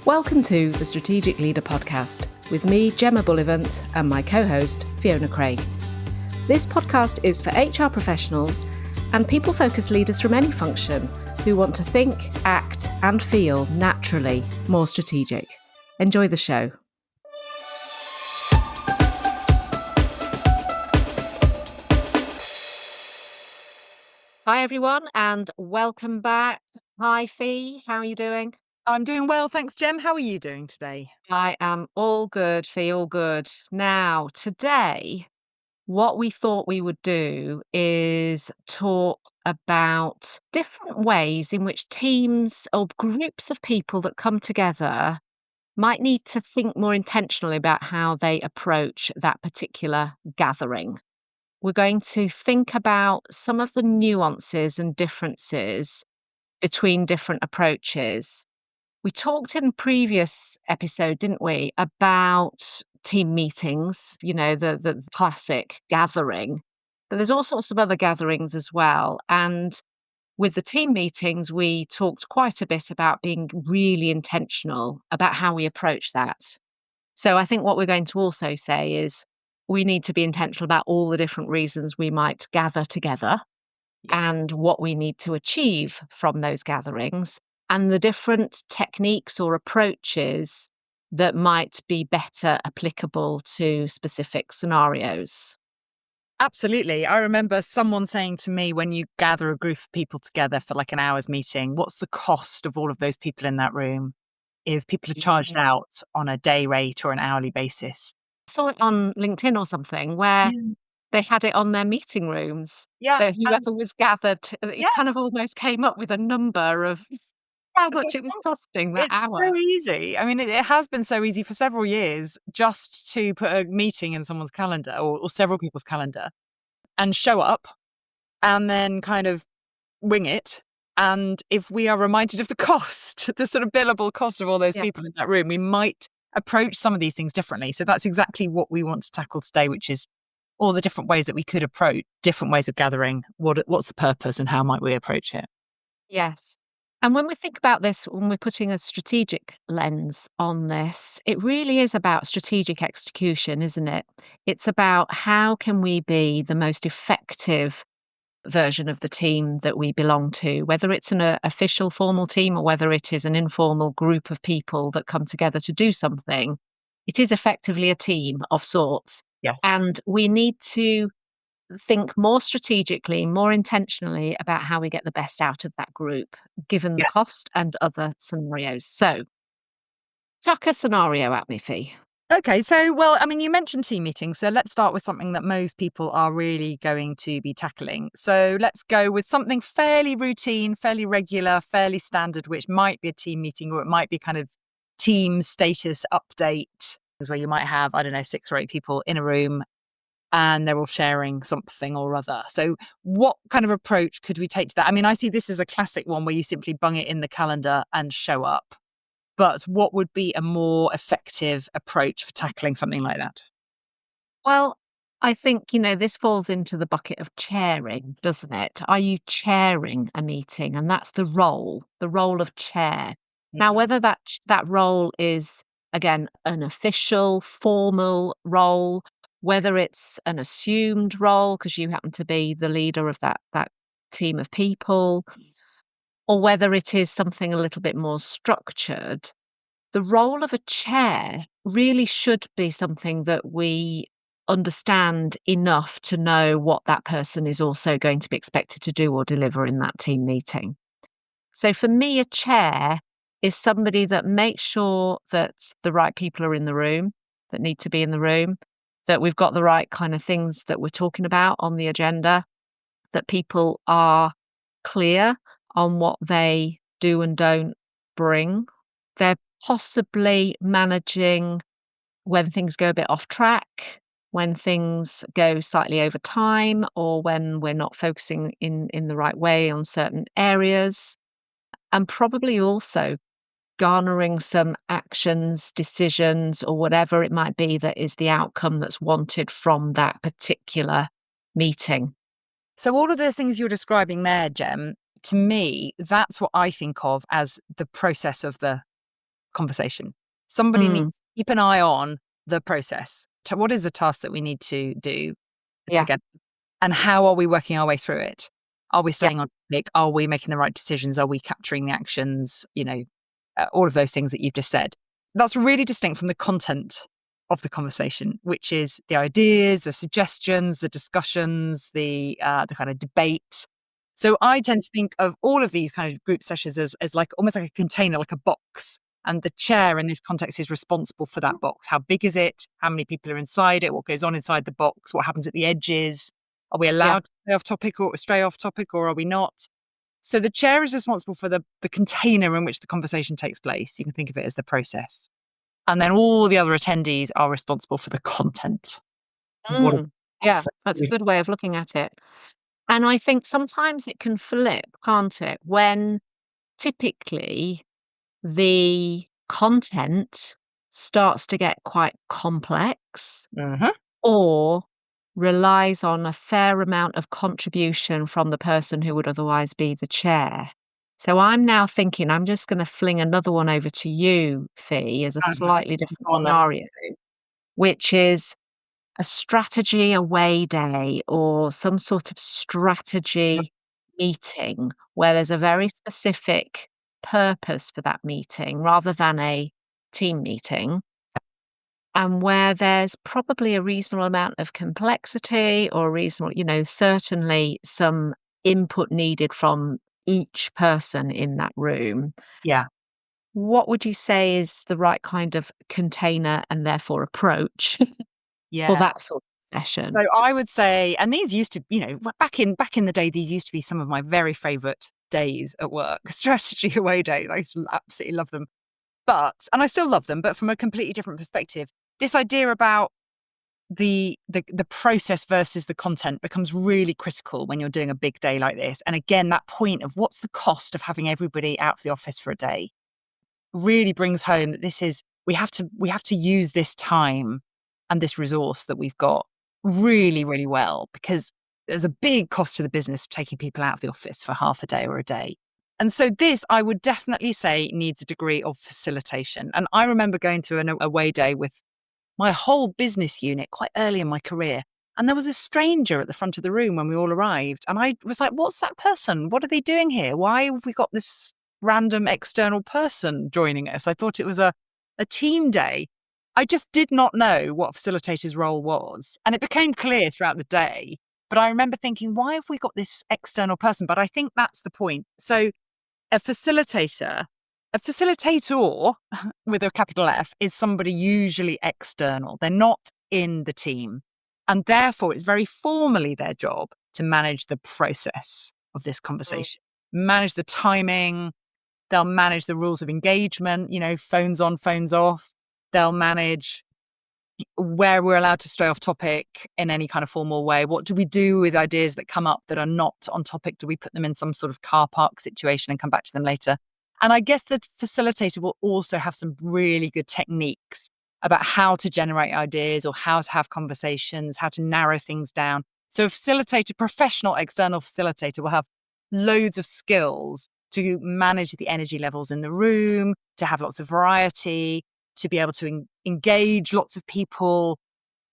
Welcome to the Strategic Leader Podcast with me, Gemma Bullivant, and my co-host, Fiona Craig. This podcast is for HR professionals and people-focused leaders from any function who want to think, act, and feel naturally more strategic. Enjoy the show. Hi, everyone, and welcome back. Hi, Fee. How are you doing? I'm doing well, thanks, Gem. How are you doing today? I am all good, Fee, all good. Now, today, what we thought we would do is talk about different ways in which teams or groups of people that come together might need to think more intentionally about how they approach that particular gathering. We're going to think about some of the nuances and differences between different approaches. We talked in previous episode, didn't we, about team meetings, the classic gathering. But there's all sorts of other gatherings as well. And with the team meetings, we talked quite a bit about being really intentional about how we approach that. So I think what we're going to also say is we need to be intentional about all the different reasons we might gather together and what we need to achieve from those gatherings and the different techniques or approaches that might be better applicable to specific scenarios. Absolutely. I remember someone saying to me, when you gather a group of people together for like an hour's meeting, what's the cost of all of those people in that room if people are charged out on a day rate or an hourly basis? I saw it on LinkedIn or something where they had it on their meeting rooms. Yeah. That whoever was gathered, it kind of almost came up with a number of how much it was costing that It's hour. so easy. I mean, it has been so easy for several years just to put a meeting in someone's calendar or several people's calendar and show up and then kind of wing it. And if we are reminded of the cost, the sort of billable cost of all those people in that room, we might approach some of these things differently. So that's exactly what we want to tackle today, which is all the different ways that we could approach different ways of gathering. What's the purpose and how might we approach it? Yes. And when we think about this, when we're putting a strategic lens on this, it really is about strategic execution, isn't it? It's about how can we be the most effective version of the team that we belong to, whether it's an official formal team or whether it is an informal group of people that come together to do something. It is effectively a team of sorts. Yes. And we need to think more strategically, more intentionally about how we get the best out of that group, given the cost and other scenarios. So, chuck a scenario at me, Fee. Okay, so, well, I mean, you mentioned team meetings, so let's start with something that most people are really going to be tackling. So let's go with something fairly routine, fairly regular, fairly standard, which might be a team meeting or it might be kind of team status update, is where you might have, I don't know, 6 or 8 people in a room and they're all sharing something or other. So what kind of approach could we take to that? I mean, I see this as a classic one where you simply bung it in the calendar and show up. But what would be a more effective approach for tackling something like that? Well, I think, this falls into the bucket of chairing, doesn't it? Are you chairing a meeting? And that's the role of chair. Now, whether that role is, again, an official, formal role, whether it's an assumed role because you happen to be the leader of that team of people, or whether it is something a little bit more structured, the role of a chair really should be something that we understand enough to know what that person is also going to be expected to do or deliver in that team meeting. So for me, a chair is somebody that makes sure that the right people are in the room, that need to be in the room, that we've got the right kind of things that we're talking about on the agenda, that people are clear on what they do and don't bring. They're possibly managing when things go a bit off track, when things go slightly over time, or when we're not focusing in the right way on certain areas, and probably also garnering some actions, decisions, or whatever it might be that is the outcome that's wanted from that particular meeting. So all of those things you're describing there, Jem, to me, that's what I think of as the process of the conversation. Somebody Mm, needs to keep an eye on the process. What is the task that we need to do yeah, together? And how are we working our way through it? Are we yeah. staying on topic? Are we making the right decisions? Are we capturing the actions? All of those things that you've just said. That's really distinct from the content of the conversation, which is the ideas, the suggestions, the discussions, the kind of debate. So I tend to think of all of these kind of group sessions as like almost like a container, like a box. And the chair in this context is responsible for that box. How big is it? How many people are inside it? What goes on inside the box? What happens at the edges? Are we Yeah. allowed to stray off topic or are we not? So the chair is responsible for the container in which the conversation takes place. You can think of it as the process. And then all the other attendees are responsible for the content. What Mm, what's yeah, the that's a good way of looking at it. And I think sometimes it can flip, can't it? When typically the content starts to get quite complex Mhm. or relies on a fair amount of contribution from the person who would otherwise be the chair. So I'm now thinking I'm just going to fling another one over to you, Fee, as a slightly different Go on then. scenario, which is a strategy away day or some sort of strategy meeting where there's a very specific purpose for that meeting rather than a team meeting, and where there's probably a reasonable amount of complexity or reasonable, certainly some input needed from each person in that room. Yeah. What would you say is the right kind of container and therefore approach for Yeah. that sort of session? So I would say, and these used to, back in the day, these used to be some of my very favorite days at work. Strategy away days. I used to absolutely love them. And I still love them, but from a completely different perspective. This idea about the process versus the content becomes really critical when you're doing a big day like this. And again, that point of what's the cost of having everybody out of the office for a day really brings home that this is we have to use this time and this resource that we've got really, really well, because there's a big cost to the business taking people out of the office for half a day or a day. And so this, I would definitely say, needs a degree of facilitation. And I remember going to an away day with my whole business unit quite early in my career. And there was a stranger at the front of the room when we all arrived. And I was like, what's that person? What are they doing here? Why have we got this random external person joining us? I thought it was a team day. I just did not know what a facilitator's role was. And it became clear throughout the day. But I remember thinking, why have we got this external person? But I think that's the point. So a facilitator, a facilitator with a capital F is somebody usually external. They're not in the team. And therefore, it's very formally their job to manage the process of this Mm, conversation, manage the timing. They'll manage the rules of engagement, phones on, phones off. They'll manage where we're allowed to stray off topic in any kind of formal way. What do we do with ideas that come up that are not on topic? Do we put them in some sort of car park situation and come back to them later? And I guess the facilitator will also have some really good techniques about how to generate ideas or how to have conversations, how to narrow things down. So a facilitator, professional external facilitator, will have loads of skills to manage the energy levels in the room, to have lots of variety, to be able to engage lots of people.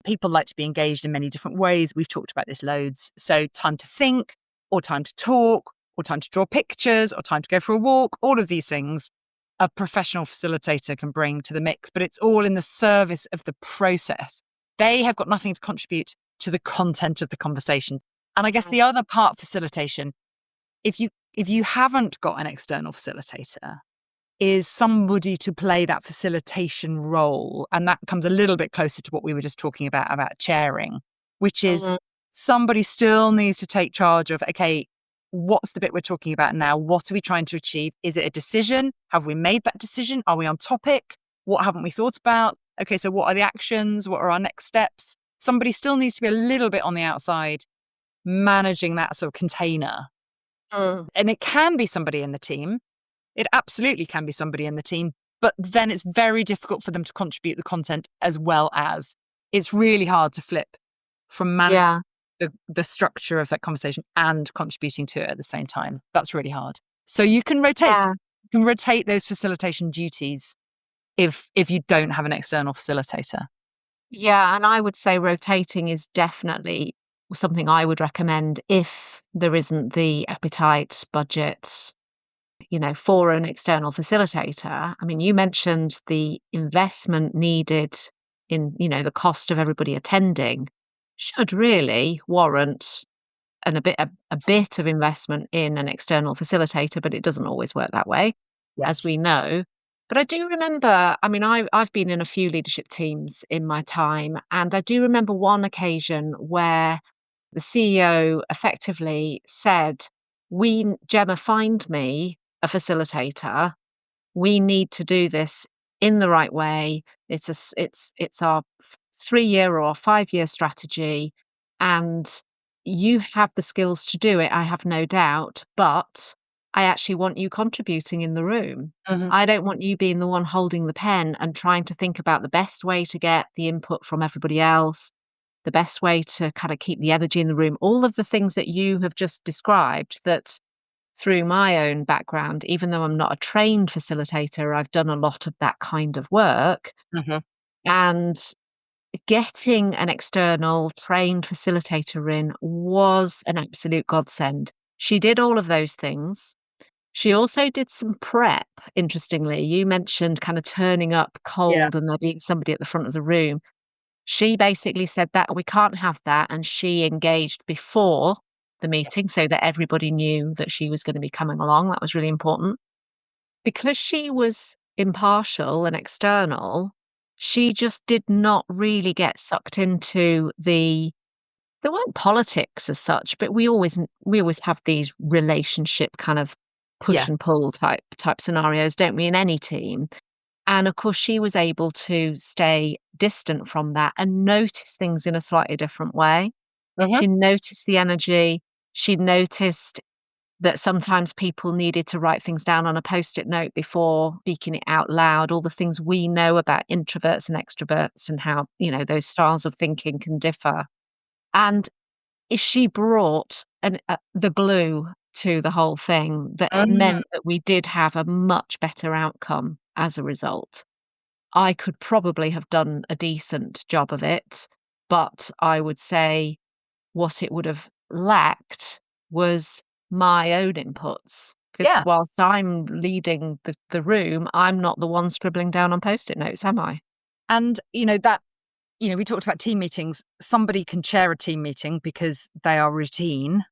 People like to be engaged in many different ways. We've talked about this loads. So, time to think, or time to talk, or time to draw pictures, or time to go for a walk, all of these things a professional facilitator can bring to the mix, but it's all in the service of the process. They have got nothing to contribute to the content of the conversation. And I guess mm, the other part, facilitation, if you haven't got an external facilitator, is somebody to play that facilitation role. And that comes a little bit closer to what we were just talking about chairing, which is mhm, somebody still needs to take charge of, okay, what's the bit we're talking about now? What are we trying to achieve? Is it a decision? Have we made that decision? Are we on topic? What haven't we thought about? Okay, so what are the actions? What are our next steps? Somebody still needs to be a little bit on the outside managing that sort of container. mm. And it can be somebody in the team. It absolutely can be somebody in the team, but then it's very difficult for them to contribute the content as well as it's really hard to flip from managing Yeah, the structure of that conversation and contributing to it at the same time. That's really hard. So you can rotate. yeah. You can rotate those facilitation duties. if you don't have an external facilitator. Yeah, and I would say rotating is definitely something I would recommend if there isn't the appetite, budget, for an external facilitator. I mean, you mentioned the investment needed in, the cost of everybody attending should really warrant a bit of investment in an external facilitator, but it doesn't always work that way, as Yes. we know. But I do remember, I mean, I've been in a few leadership teams in my time, and I do remember one occasion where the CEO effectively said, Gemma, find me a facilitator. We need to do this in the right way. It's our 3-year or 5-year strategy, and you have the skills to do it, I have no doubt, but I actually want you contributing in the room. Mhm. I don't want you being the one holding the pen and trying to think about the best way to get the input from everybody else, the best way to kind of keep the energy in the room, all of the things that you have just described that through my own background, even though I'm not a trained facilitator, I've done a lot of that kind of work. Mhm. And getting an external trained facilitator in was an absolute godsend. She did all of those things. She also did some prep, interestingly. You mentioned kind of turning up Yeah. cold and there being somebody at the front of the room. She basically said that we can't have that, and she engaged before the meeting so that everybody knew that she was going to be coming along. That was really important. Because she was impartial and external, she just did not really get sucked into there weren't politics as such, but we always have these relationship kind of Yeah. push and pull type scenarios, don't we, in any team? And of course, she was able to stay distant from that and notice things in a slightly different way. Mhm. She noticed the energy. She noticed that sometimes people needed to write things down on a post-it note before speaking it out loud, all the things we know about introverts and extroverts and how, those styles of thinking can differ. And she brought the glue to the whole thing that Mm. meant that we did have a much better outcome as a result. I could probably have done a decent job of it, but I would say what it would have lacked was my own inputs. Because Yeah. whilst I'm leading the room, I'm not the one scribbling down on Post-it notes, am I? And, we talked about team meetings. Somebody can chair a team meeting because they are routine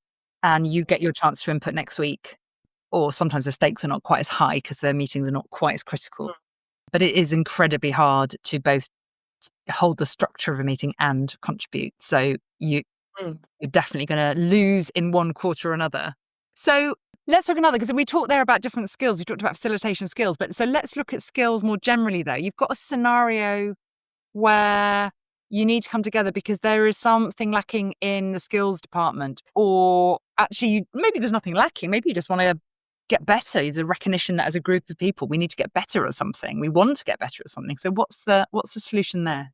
and you get your chance to input next week. Or sometimes the stakes are not quite as high because their meetings are not quite as critical. But it is incredibly hard to both hold the structure of a meeting and contribute. So Mm. you're definitely going to lose in one quarter or another. So let's look at another, because we talked there about different skills. We talked about facilitation skills, but so let's look at skills more generally though. You've got a scenario where you need to come together because there is something lacking in the skills department, or actually maybe there's nothing lacking. Maybe you just want to get better. There's a recognition that as a group of people, we need to get better at something. We want to get better at something. So what's the solution there?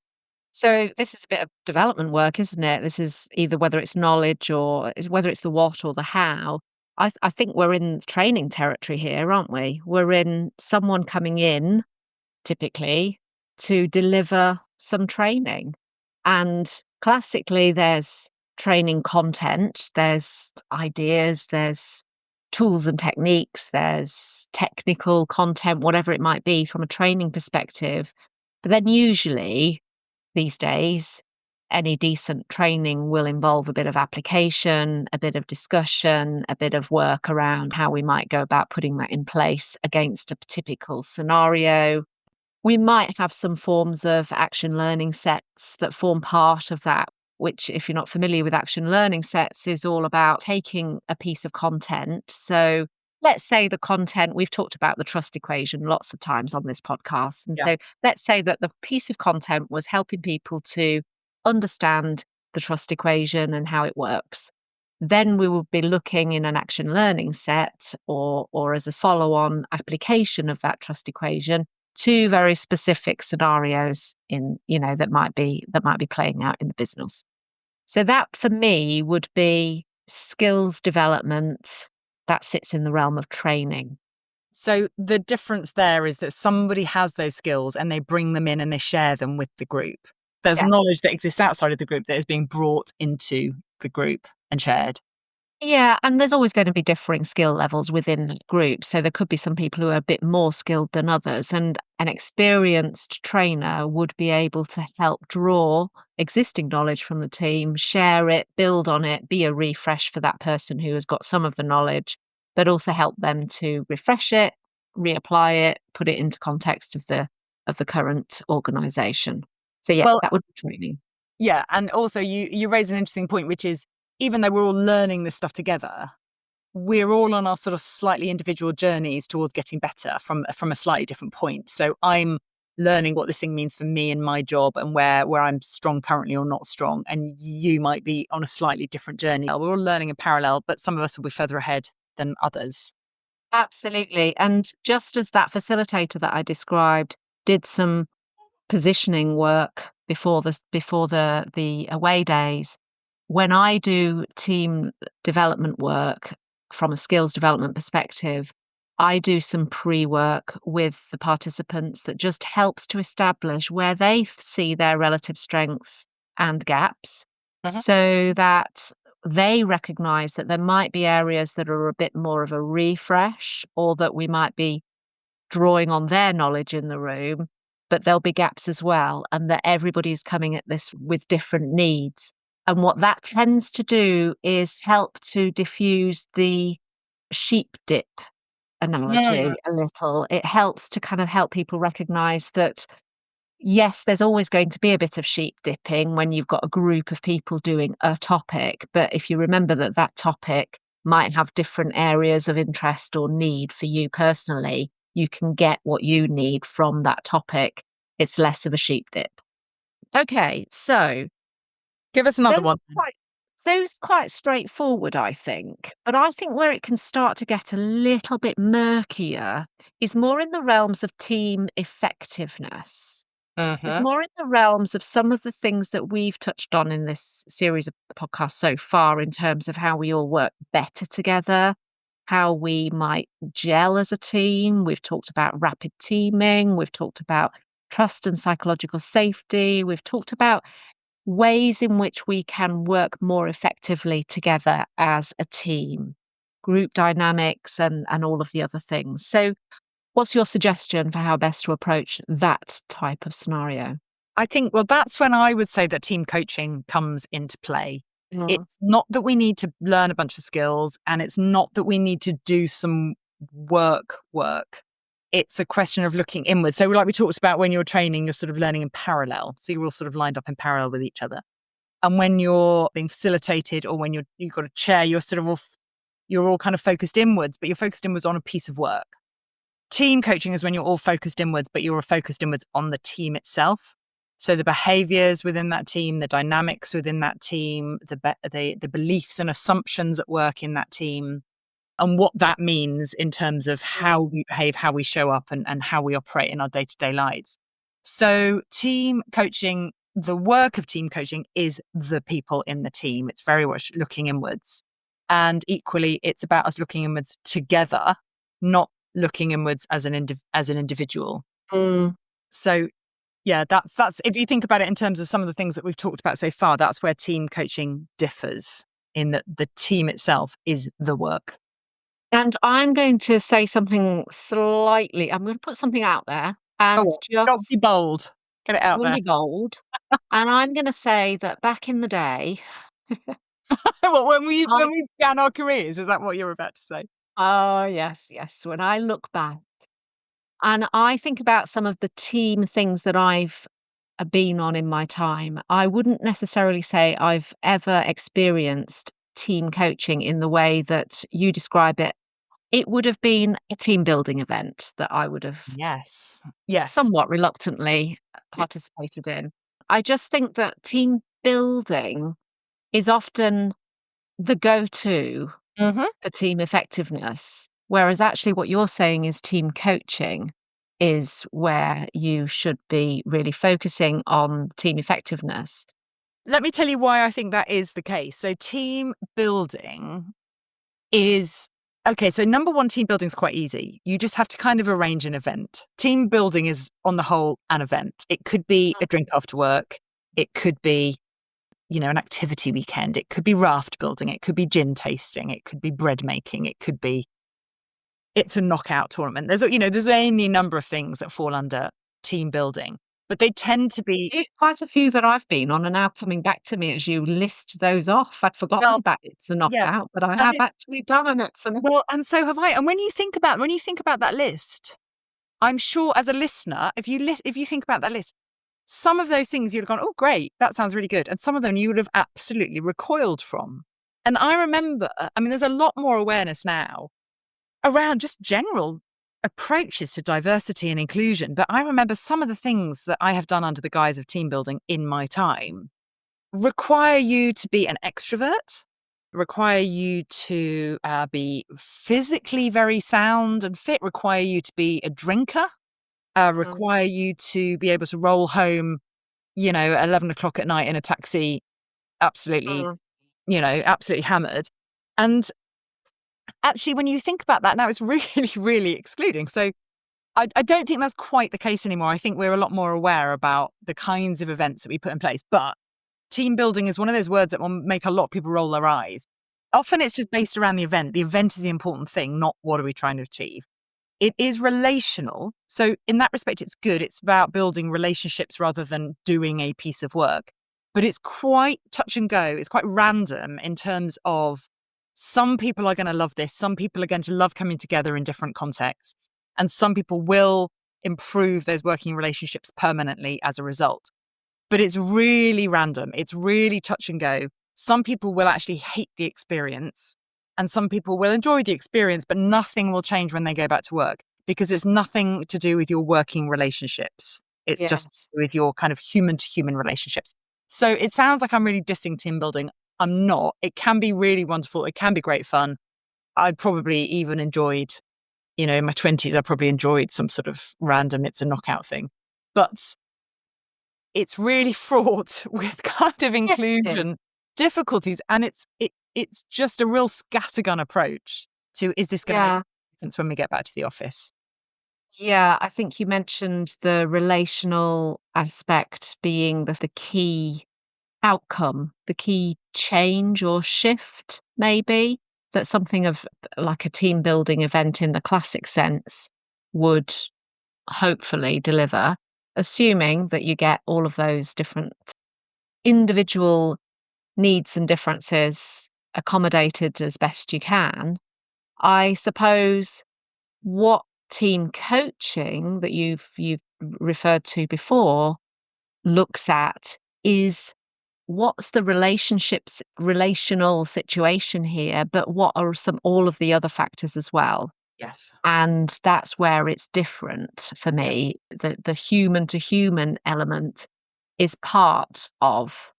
So this is a bit of development work, isn't it? This is either whether it's knowledge or whether it's the what or the how. I think we're in training territory here, aren't we? We're in someone coming in typically to deliver some training. And classically, there's training content, there's ideas, there's tools and techniques, there's technical content, whatever it might be from a training perspective. But then usually these days, any decent training will involve a bit of application, a bit of discussion, a bit of work around how we might go about putting that in place against a typical scenario. We might have some forms of action learning sets that form part of that, which, if you're not familiar with action learning sets, is all about taking a piece of content. So let's say the content, we've talked about the trust equation lots of times on this podcast. And Yeah. so let's say that the piece of content was helping people to understand the trust equation and how it works. Then we will be looking in an action learning set or as a follow-on application of that trust equation, two very specific scenarios that might be playing out in the business. So that for me would be skills development that sits in the realm of training. So the difference there is that somebody has those skills and they bring them in and they share them with the group. There's Yeah. knowledge that exists outside of the group that is being brought into the group and shared. Yeah, and there's always going to be differing skill levels within the group. So there could be some people who are a bit more skilled than others, and an experienced trainer would be able to help draw existing knowledge from the team, share it, build on it, be a refresh for that person who has got some of the knowledge, but also help them to refresh it, reapply it, put it into context of the current organization. So yeah, Well, that would be training. yeah, and also you raise an interesting point, which is even though we're all learning this stuff together, we're all on our sort of slightly individual journeys towards getting better from a slightly different point. So I'm learning what this thing means for me and my job and where I'm strong currently or not strong. And you might be on a slightly different journey. We're all learning in parallel, but some of us will be further ahead than others. Absolutely. And just as that facilitator that I described did some positioning work before the away days, when I do team development work from a skills development perspective, I do some pre-work with the participants that just helps to establish where they see their relative strengths and gaps Mhm. so that they recognize that there might be areas that are a bit more of a refresh or that we might be drawing on their knowledge in the room, but there'll be gaps as well, and that everybody's coming at this with different needs. And what that tends to do is help to diffuse the sheep dip Mm. analogy a little. It helps to kind of help people recognize that yes, there's always going to be a bit of sheep dipping when you've got a group of people doing a topic. But if you remember that that topic might have different areas of interest or need for you personally, you can get what you need from that topic. It's less of a sheep dip. Okay, so Give us another those one. quite those quite straightforward, I think. But I think where it can start to get a little bit murkier is more in the realms of team effectiveness. It's Mhm. more in the realms of some of the things that we've touched on in this series of podcasts so far in terms of how we all work better together, how we might gel as a team. We've talked about rapid teaming, we've talked about trust and psychological safety, we've talked about ways in which we can work more effectively together as a team, group dynamics and all of the other things. So what's your suggestion for how best to approach that type of scenario? I think, well, that's when I would say that team coaching comes into play. Mm, It's not that we need to learn a bunch of skills and it's not that we need to do some work. It's a question of looking inward. So, like we talked about when you're training, you're sort of learning in parallel. So, you're all sort of lined up in parallel with each other. And when you're being facilitated or when you've got a chair, you're sort of you're all kind of focused inwards, but you're focused inwards on a piece of work. Team coaching is when you're all focused inwards, but you're focused inwards on the team itself. So the behaviors within that team, the dynamics within that team, the beliefs and assumptions at work in that team, and what that means in terms of how we behave, how we show up, and how we operate in our day to day lives. So, team coaching, the work of team coaching is the people in the team. It's very much looking inwards. And equally, it's about us looking inwards together, not looking inwards as as an individual. mm. So, yeah, that's if you think about it in terms of some of the things that we've talked about so far, that's where team coaching differs in that the team itself is the work. And I'm going to say something slightly I'm going to put something out there Go and on. Don't just be bold. Get it I'm out going to there. be bold. And I'm going to say that back in the day, Well, when I we began our careers, is that what you're about to say? oh, yes, yes. When I look back and I think about some of the team things that I've been on in my time, I wouldn't necessarily say I've ever experienced team coaching in the way that you describe it. It would have been a team building event that I would have Yes. Yes. somewhat reluctantly participated in. I just think that team building is often the go-to Mhm. for team effectiveness, whereas actually what you're saying is team coaching is where you should be really focusing on team effectiveness. Let me tell you why I think that is the case. So team building is Okay, so number one, team building is quite easy. You just have to kind of arrange an event. Team building is, on the whole, an event. It could be a drink after work. It could be, an activity weekend. It could be raft building. It could be gin tasting. It could be bread making. It could be, it's a knockout tournament. There's any number of things that fall under team building, but they tend to be, Quite a few that I've been on are now coming back to me as you list those off. I'd forgotten well, about It's a yes, Knockout, but I and have it's, actually done an It's a Knockout. well, and so have I. And when you think about that list, I'm sure as a listener, if you think about that list, some of those things you'd have gone, oh, great, that sounds really good. And some of them you would have absolutely recoiled from. And I remember, there's a lot more awareness now around just general approaches to diversity and inclusion. But I remember some of the things that I have done under the guise of team building in my time require you to be an extrovert, require you to be physically very sound and fit, require you to be a drinker, Mm, require you to be able to roll home, at 11 o'clock at night in a taxi, absolutely, mm, absolutely hammered. And actually, when you think about that now, it's really, really excluding. So I don't think that's quite the case anymore. I think we're a lot more aware about the kinds of events that we put in place. But team building is one of those words that will make a lot of people roll their eyes. Often it's just based around the event. The event is the important thing, not what are we trying to achieve. It is relational. So in that respect, it's good. It's about building relationships rather than doing a piece of work. But it's quite touch and go. It's quite random in terms of some people are going to love this. Some people are going to love coming together in different contexts. And some people will improve those working relationships permanently as a result. But it's really random. It's really touch and go. Some people will actually hate the experience and some people will enjoy the experience, but nothing will change when they go back to work because it's nothing to do with your working relationships. It's just yes. with your kind of human to human relationships. So it sounds like I'm really dissing team building. I'm not. It can be really wonderful. It can be great fun. I probably even enjoyed, in my 20s, I probably enjoyed some sort of random It's a Knockout thing. But it's really fraught with kind of Yes, it is. inclusion difficulties, and it's just a real scattergun approach to, is this gonna make Yeah. a difference when we get back to the office? Yeah, I think you mentioned the relational aspect being the key outcome, the key change or shift, maybe, that something of like a team building event in the classic sense would hopefully deliver, assuming that you get all of those different individual needs and differences accommodated as best you can. I suppose what team coaching that you've referred to before looks at is what's the relational situation here, but what are some all of the other factors as well? Yes. And that's where it's different for Yeah. me. The human to human element is part of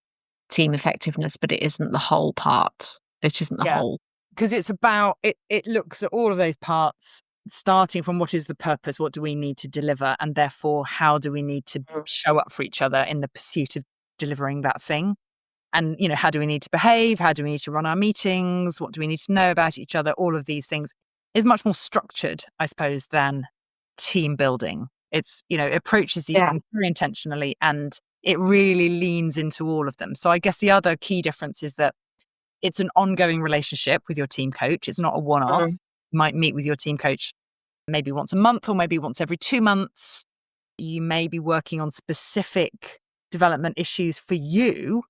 team effectiveness, but it isn't the whole part. It isn't the Yeah. whole. Because it's about it looks at all of those parts, starting from what is the purpose, what do we need to deliver, and therefore how do we need to Mm. show up for each other in the pursuit of delivering that thing? And, how do we need to behave? How do we need to run our meetings? What do we need to know about each other? All of these things is much more structured, I suppose, than team building. It's, it approaches these Yeah. things very intentionally and it really leans into all of them. So I guess the other key difference is that it's an ongoing relationship with your team coach. It's not a one off. Mm. You might meet with your team coach maybe once a month or maybe once every 2 months. You may be working on specific development issues for you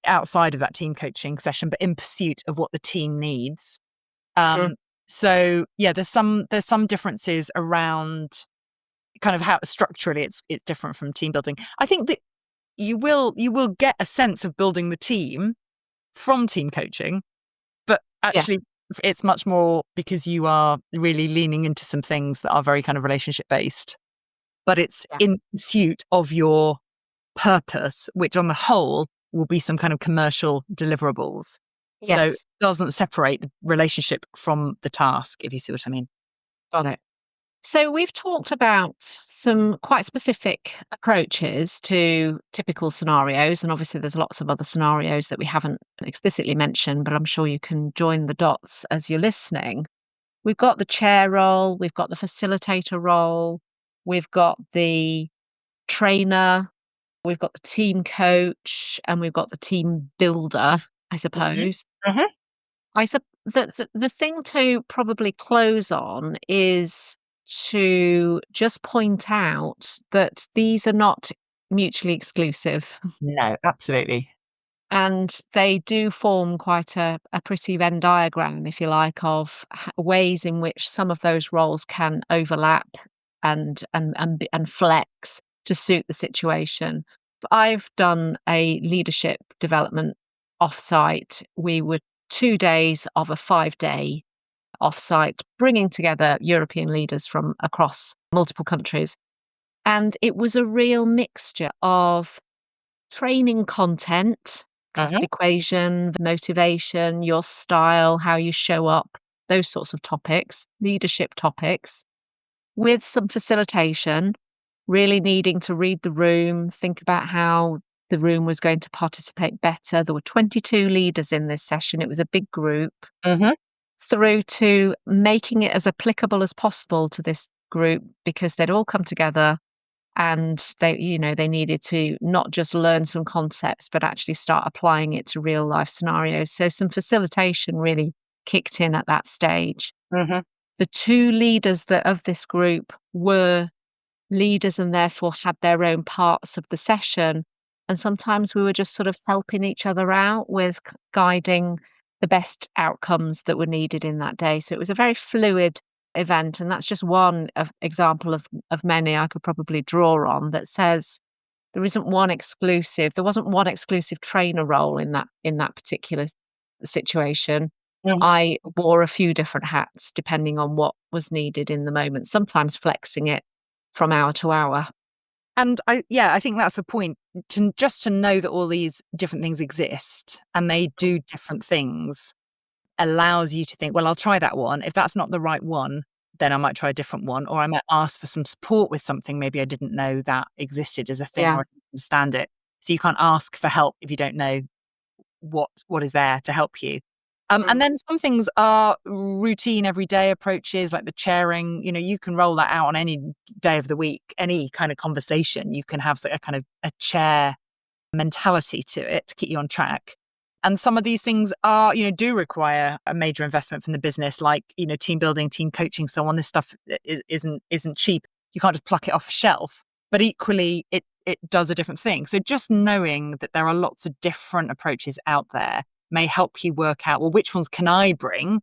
outside of that team coaching session, but in pursuit of what the team needs. Mm. Um, so yeah, there's some differences around kind of how structurally it's different from team building. I think that you will get a sense of building the team from team coaching, but Yeah. actually it's much more because you are really leaning into some things that are very kind of relationship based, but it's Yeah. in pursuit of your purpose, which on the whole will be some kind of commercial deliverables. So it Yes. doesn't separate the relationship from the task, if you see what I mean. Got it. So we've talked about some quite specific approaches to typical scenarios, and obviously there's lots of other scenarios that we haven't explicitly mentioned, but I'm sure you can join the dots as you're listening. we've got the chair role, we've got the facilitator role, we've got the trainer, we've got the team coach, and we've got the team builder, I Mhm. suppose. Mhm. The thing to probably close on is to just point out that these are not mutually exclusive. No, absolutely. And they do form quite a pretty Venn diagram, if you like, of ways in which some of those roles can overlap and flex to suit the situation. I've done a leadership development offsite. We were 2 days of a 5 day offsite, bringing together European leaders from across multiple countries, and it was a real mixture of training content, trust Mhm. equation, motivation, your style, how you show up, those sorts of topics, leadership topics, with some facilitation, really needing to read the room, think about how the room was going to participate better. There were 22 leaders in this session. It was a big group, Mhm. through to making it as applicable as possible to this group because they'd all come together and they needed to not just learn some concepts but actually start applying it to real life scenarios. So some facilitation really kicked in at that stage. Mhm. The two leaders that of this group were leaders and therefore had their own parts of the session, and sometimes we were just sort of helping each other out with guiding the best outcomes that were needed in that day. So it was a very fluid event, and that's just one example of many I could probably draw on that says there wasn't one exclusive trainer role in that particular situation. Mhm. I wore a few different hats depending on what was needed in the moment, sometimes flexing it from hour to hour. And I think that's the point, to know that all these different things exist and they do different things allows you to think, "Well, I'll try that one. If that's not the right one, then I might try a different one, or I might ask for some support with something maybe I didn't know that existed as a thing Yeah. or I didn't understand it." So you can't ask for help if you don't know what is there to help you. And Mm. then some things are routine everyday approaches like the chairing. You can roll that out on any day of the week, any kind of conversation. You can have a kind of a chair mentality to it to keep you on track. And some of these things do require a major investment from the business, like, team building, team coaching, so on. This stuff isn't cheap. You can't just pluck it off a shelf. But equally, it does a different thing. So just knowing that there are lots of different approaches out there may help you work out, well, which ones can I bring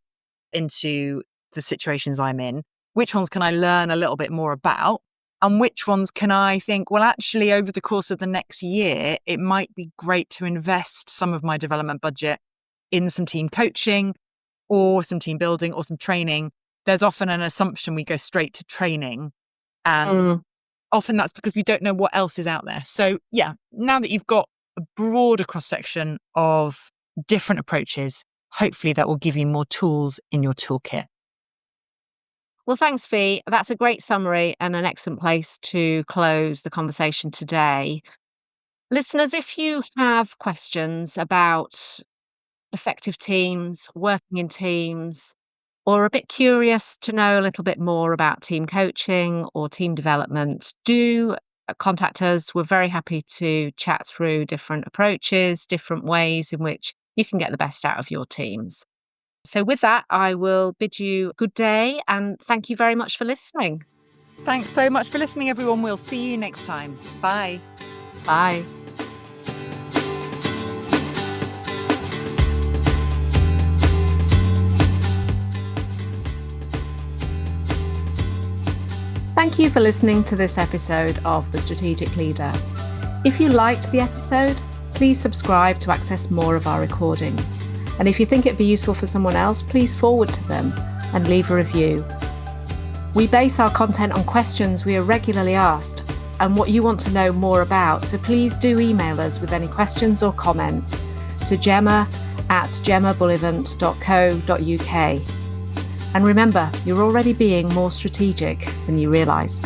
into the situations I'm in? Which ones can I learn a little bit more about? And which ones can I think, well, actually, over the course of the next year, it might be great to invest some of my development budget in some team coaching or some team building or some training. There's often an assumption we go straight to training. And Mm. often that's because we don't know what else is out there. So, yeah, now that you've got a broader cross section of different approaches, hopefully that will give you more tools in your toolkit. Well, thanks, Fee. That's a great summary and an excellent place to close the conversation today. Listeners, if you have questions about effective teams, working in teams, or a bit curious to know a little bit more about team coaching or team development, do contact us. We're very happy to chat through different approaches, different ways in which you can get the best out of your teams. So, with that, I will bid you good day and thank you very much for listening. Thanks so much for listening, everyone. We'll see you next time. Bye. Bye. Thank you for listening to this episode of The Strategic Leader. If you liked the episode, please subscribe to access more of our recordings. And if you think it'd be useful for someone else, please forward to them and leave a review. We base our content on questions we are regularly asked and what you want to know more about, so please do email us with any questions or comments to gemma@gemmabullivant.co.uk. And remember, you're already being more strategic than you realise.